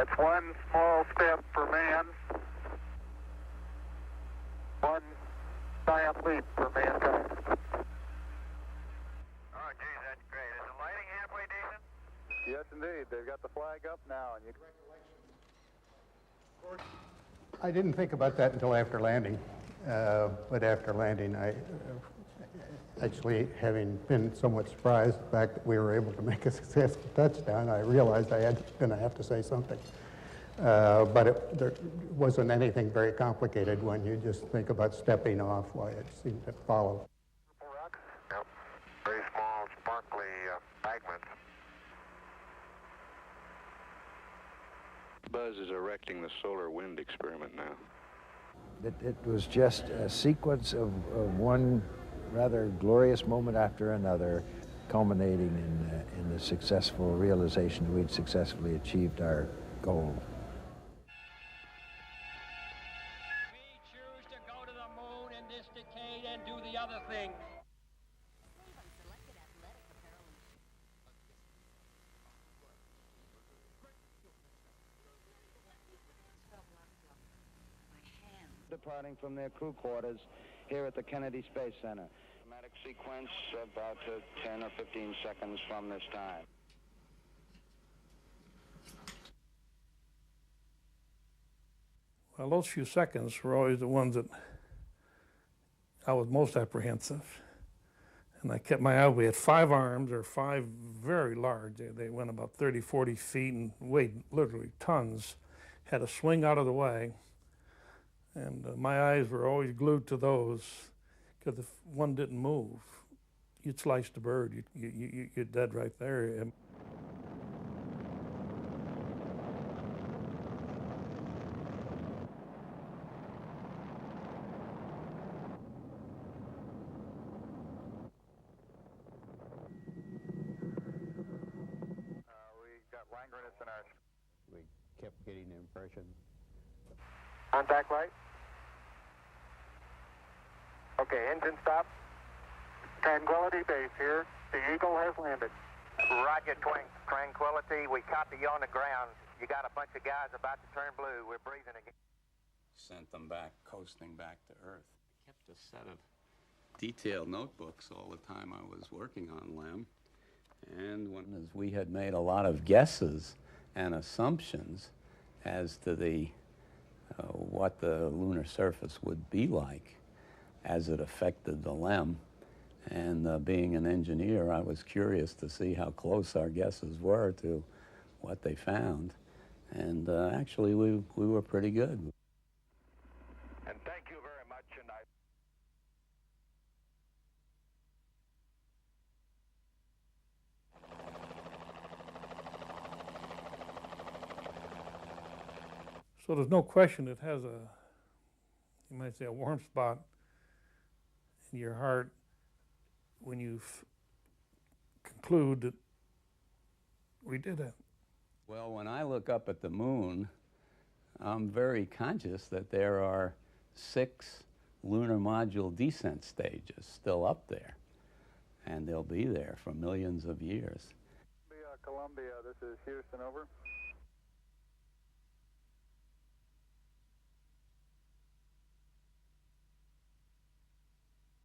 That's one small step for man, one giant leap for mankind. Oh, geez, that's great. Is the lighting halfway decent? Yes, indeed. They've got the flag up now, and you. I didn't think about that until after landing, but after landing, actually, having been somewhat surprised the fact that we were able to make a successful touchdown, I realized I was going to have to say something. But there wasn't anything very complicated when you just think about stepping off, why it seemed to follow. Purple rocks? Yep. Very small, sparkly fragments. Buzz is erecting the solar wind experiment now. It was just a sequence of one rather glorious moment after another, culminating in the successful realization that we'd successfully achieved our goal. We choose to go to the moon in this decade and do the other thing. Departing from their crew quarters here at the Kennedy Space Center. Automatic sequence about 10 or 15 seconds from this time. Well, those few seconds were always the ones that I was most apprehensive. And I kept my eye. We had 5 arms, or 5 very large. They went about 30, 40 feet and weighed literally tons. Had to swing out of the way. And my eyes were always glued to those, because if one didn't move, you'd slice the bird. You're dead right there. We got Langrenus in our. We kept getting the impression. Contact light. Okay, engine stop. Tranquility Base here. The Eagle has landed. Roger, Tranquility. We copy you on the ground. You got a bunch of guys about to turn blue. We're breathing again. Sent them back, coasting back to Earth. I kept a set of detailed notebooks all the time I was working on LEM. And as we had made a lot of guesses and assumptions as to the what the lunar surface would be like as it affected the LEM. And being an engineer, I was curious to see how close our guesses were to what they found. And actually, we were pretty good. And thank you very much. And So there's no question it has a, you might say, a warm spot in your heart when you conclude that we did it. Well, when I look up at the moon, I'm very conscious that there are 6 lunar module descent stages still up there, and they'll be there for millions of years. Columbia, this is Houston, over.